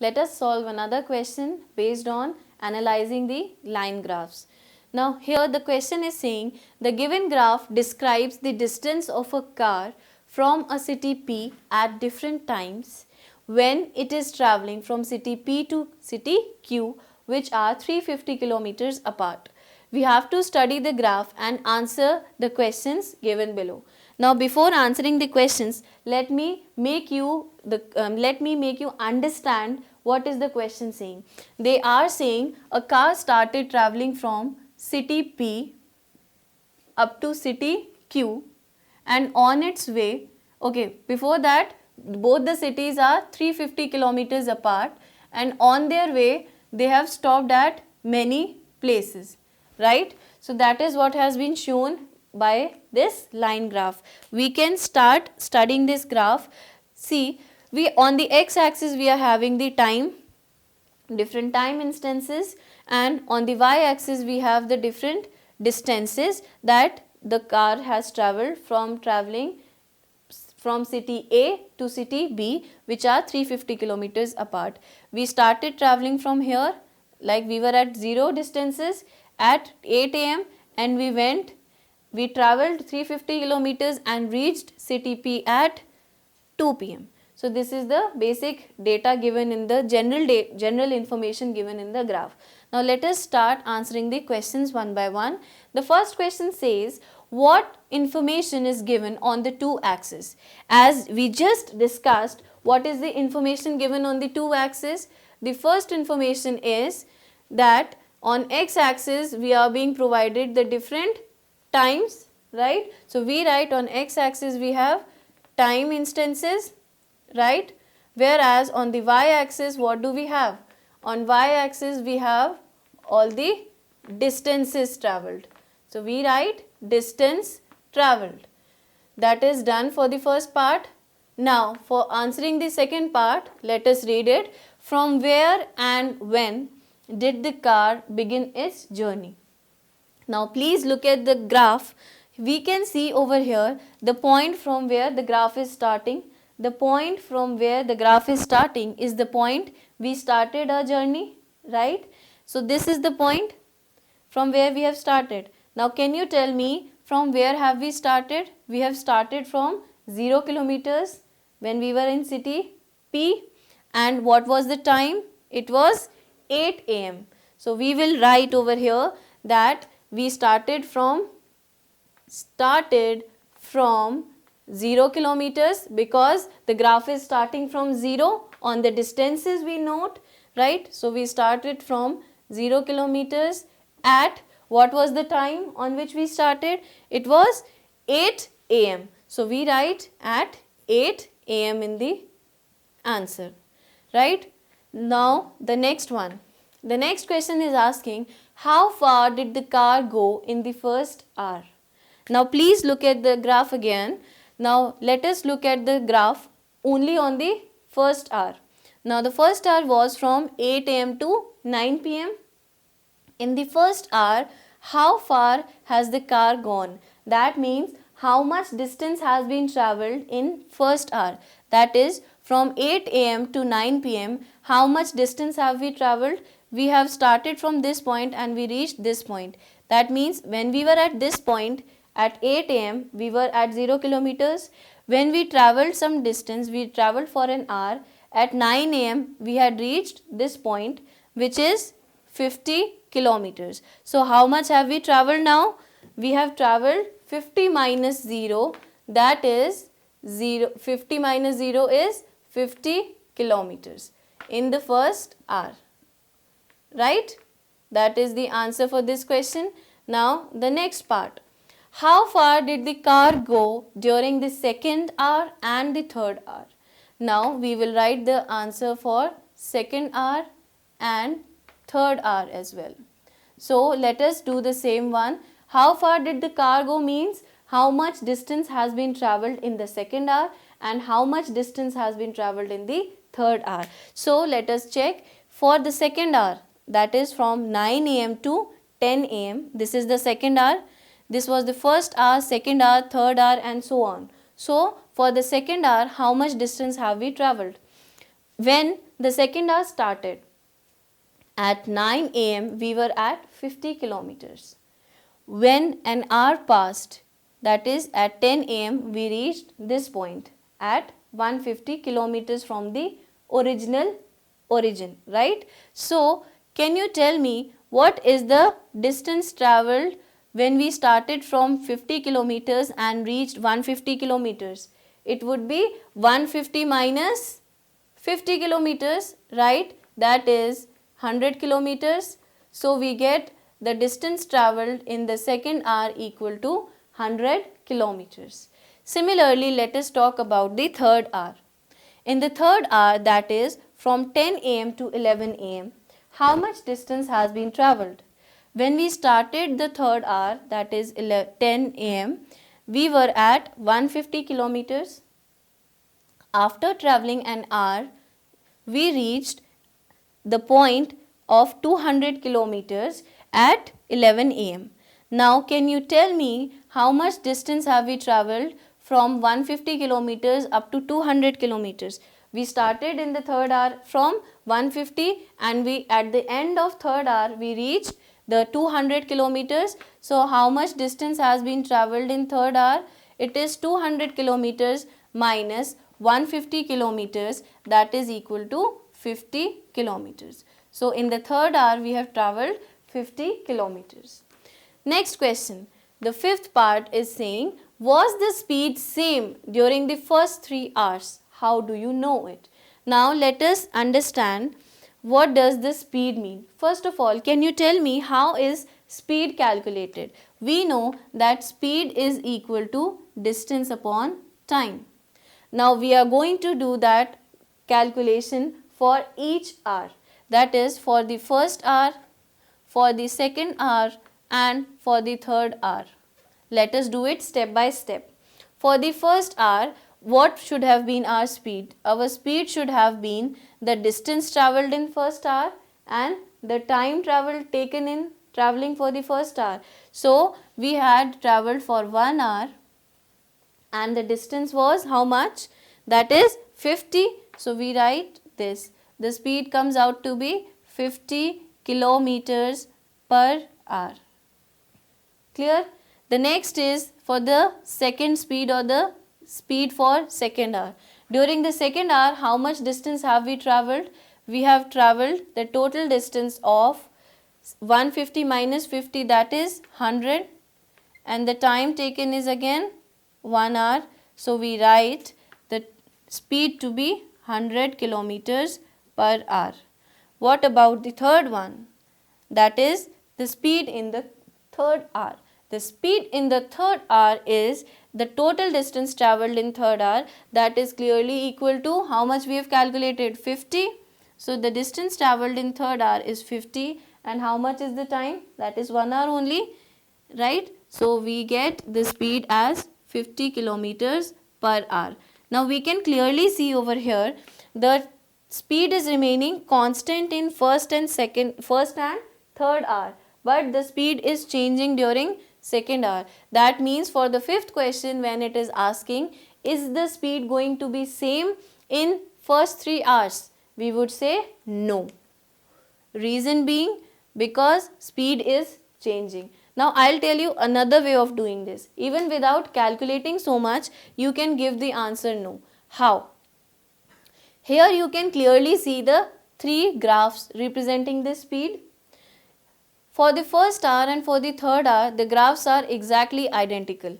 let us solve another question based on analyzing the line graphs. Now here the question is saying the given graph describes the distance of a car from a city P at different times when it is travelling from city P to city Q, which are 350 kilometers apart. We have to study the graph and answer the questions given below. Now before answering the questions, let me make you understand what is the question saying. They are saying a car started travelling from city P up to city Q, and on its way, okay, before that both the cities are 350 kilometers apart, and on their way they have stopped at many places, right? So that is what has been shown by this line graph. We can start studying this graph. See, we on the x-axis we are having the time, different time instances, and on the y-axis we have the different distances that the car has travelled from city A to city B, which are 350 kilometers apart. We started travelling from here, like we were at 0 distances at 8 am, and we travelled 350 kilometers and reached city P at 2 pm. So this is the basic data given in the general information given in the graph. Now let us start answering the questions one by one. The first question says, what information is given on the two axes? As we just discussed, what is the information given on the two axes? The first information is that on x-axis we are being provided the different times, right? So we write on x-axis we have time instances, right? Whereas on the y-axis what do we have? On y-axis we have all the distances travelled. So we write distance travelled. That is done for the first part. Now for answering the second part, let us read it. From where and when did the car begin its journey? Now please look at the graph. We can see over here the point from where the graph is starting. The point from where the graph is starting is the point we started our journey, right? So this is the point from where we have started. Now can you tell me from where have we started? We have started from 0 kilometers when we were in city P, and what was the time? It was 8 am. So we will write over here that we started from 0 kilometers because the graph is starting from 0 on the distances we note, right? So we started from 0 kilometers at what was the time on which we started? It was 8 am. So we write at 8 am in the answer, right? Now the next one. The next question is asking, how far did the car go in the first hour? Now please look at the graph again. Now let us look at the graph only on the first hour. Now the first hour was from 8 am to 9 pm. In the first hour, how far has the car gone? That means how much distance has been travelled in first hour. That is from 8 am to 9 pm. How much distance have we travelled? We have started from this point and we reached this point. That means when we were at this point at 8 am, we were at 0 kilometers. When we travelled some distance, we travelled for an hour. At 9 am, we had reached this point, which is 50 kilometers. So how much have we travelled now? We have travelled 50 minus 0, that is 50 minus 0 is 50 kilometers in the first hour, right? That is the answer for this question. Now the next part. How far did the car go during the second hour and the third hour? Now we will write the answer for second hour and third hour as well. So let us do the same one. How far did the car go means how much distance has been travelled in the second hour and how much distance has been travelled in the third hour. So let us check for the second hour, that is from 9 am to 10 am. This is the second hour. This was the first hour, second hour, third hour and so on. So for the second hour, how much distance have we travelled? When The second hour started. At 9 am, we were at 50 kilometers. When an hour passed, that is at 10 am, we reached this point at 150 kilometers from the original origin, right? So, can you tell me what is the distance travelled when we started from 50 kilometers and reached 150 kilometers? It would be 150 minus 50 kilometers, right? That is 100 kilometers. So, we get the distance travelled in the second hour equal to 100 kilometers. Similarly, let us talk about the third hour. In the third hour, that is from 10 am to 11 am, how much distance has been travelled? When we started the third hour, that is 10 am, we were at 150 kilometers. After travelling an hour, we reached the point of 200 kilometers at 11 am. Now, can you tell me how much distance have we travelled from 150 kilometers up to 200 kilometers? We started in the third hour from 150 and we at the end of third hour we reached the 200 kilometers. So, how much distance has been travelled in third hour? It is 200 kilometers minus 150 kilometers, that is equal to 50 kilometers. So, in the third hour we have travelled 50 kilometers. Next question. The fifth part is saying, was the speed same during the first 3 hours? How do you know it? Now, let us understand what does the speed mean. First of all, can you tell me how is speed calculated? We know that speed is equal to distance upon time. Now, we are going to do that calculation for each hour. That is for the first hour, for the second hour and for the third hour. Let us do it step by step. For the first hour, what should have been our speed? Our speed should have been the distance travelled in first hour and the time travelled taken in travelling for the first hour. So, we had travelled for 1 hour and the distance was how much? That is 50. So, we write this. The speed comes out to be 50 kilometers per hour. Clear? The next is for the second speed or the speed for second hour. During the second hour, how much distance have we travelled? We have travelled the total distance of 150 minus 50, that is 100, and the time taken is again 1 hour. So, we write the speed to be 100 kilometers per hour. What about the third one? That is the speed in the third hour. The speed in the third hour is the total distance travelled in third hour, that is clearly equal to how much we have calculated? 50. So, the distance travelled in third hour is 50 and how much is the time? That is 1 hour only, right? So, we get the speed as 50 kilometers per hour. Now, we can clearly see over here the speed is remaining constant in first and third hour, but the speed is changing during second hour. That means for the fifth question, when it is asking, is the speed going to be same in first 3 hours? We would say no. Reason being because speed is changing. Now, I will tell you another way of doing this. Even without calculating so much, you can give the answer no. How? Here you can clearly see the 3 graphs representing the speed. For the first hour and for the third hour, the graphs are exactly identical,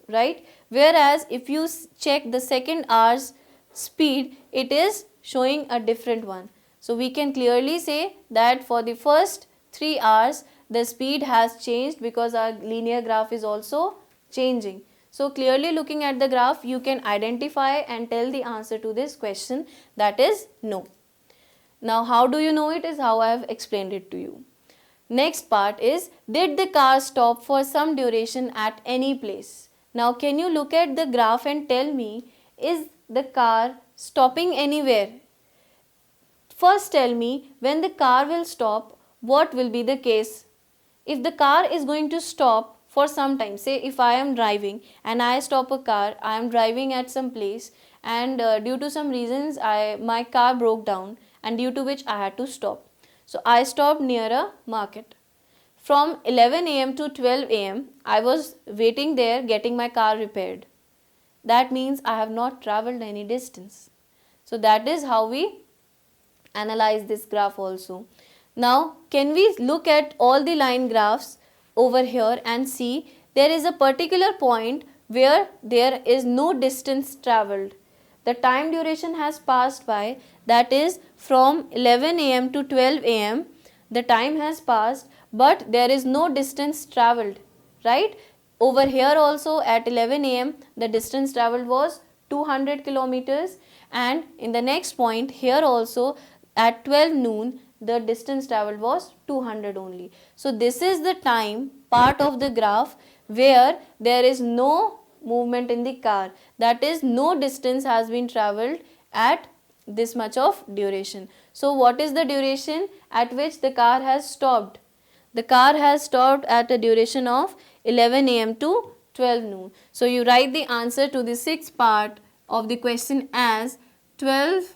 right? Whereas, if you check the second hour's speed, it is showing a different one. So, we can clearly say that for the first 3 hours, the speed has changed because our linear graph is also changing. So, clearly looking at the graph, you can identify and tell the answer to this question, that is no. Now, how do you know it is how I have explained it to you. Next part is, did the car stop for some duration at any place? Now, can you look at the graph and tell me, is the car stopping anywhere? First tell me, when the car will stop, what will be the case? If the car is going to stop for some time, say if I am driving and I stop a car, I am driving at some place and due to some reasons my car broke down and due to which I had to stop. So I stopped near a market. From 11 a.m. to 12 a.m. I was waiting there getting my car repaired. That means I have not traveled any distance. So that is how we analyze this graph also. Now can we look at all the line graphs over here and see there is a particular point where there is no distance traveled. The time duration has passed by, that is from 11 a.m. to 12 a.m. the time has passed, but there is no distance traveled, right? Over here also at 11 a.m. the distance traveled was 200 kilometers, and in the next point here also at 12 noon the distance traveled was 200 only. So this is the time part of the graph where there is no movement in the car, that is no distance has been traveled at this much of duration. So what is the duration at which the car has stopped? The car has stopped at a duration of 11 a.m. to 12 noon. So you write the answer to the sixth part of the question as 12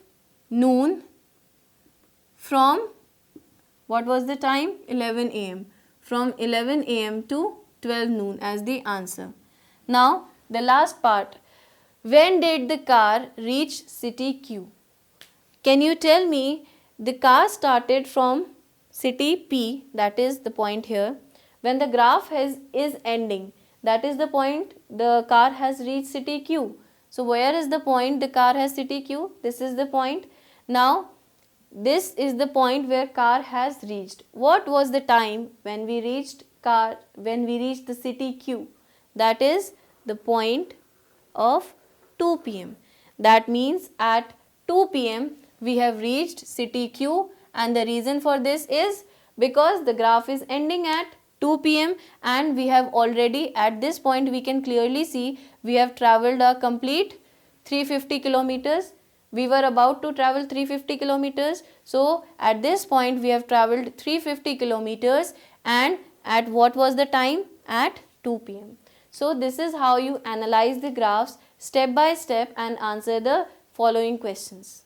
noon from, what was the time? 11 a.m. From 11 a.m. to 12 noon as the answer. Now the last part, when did the car reach city Q? Can you tell me, the car started from city P, that is the point here. When the graph is ending, that is the point the car has reached city Q. So where is the point the car has city Q? This is the point. Now this is the point where car has reached. What was the time when we reached the city Q? That is the point of 2 p.m. That means at 2 p.m. we have reached city Q, and the reason for this is because the graph is ending at 2 p.m. and we have already, at this point we can clearly see we have travelled a complete 350 kilometers. We were about to travel 350 kilometers. So at this point we have travelled 350 kilometers, and at what was the time? At 2 p.m. So this is how you analyze the graphs step by step and answer the following questions.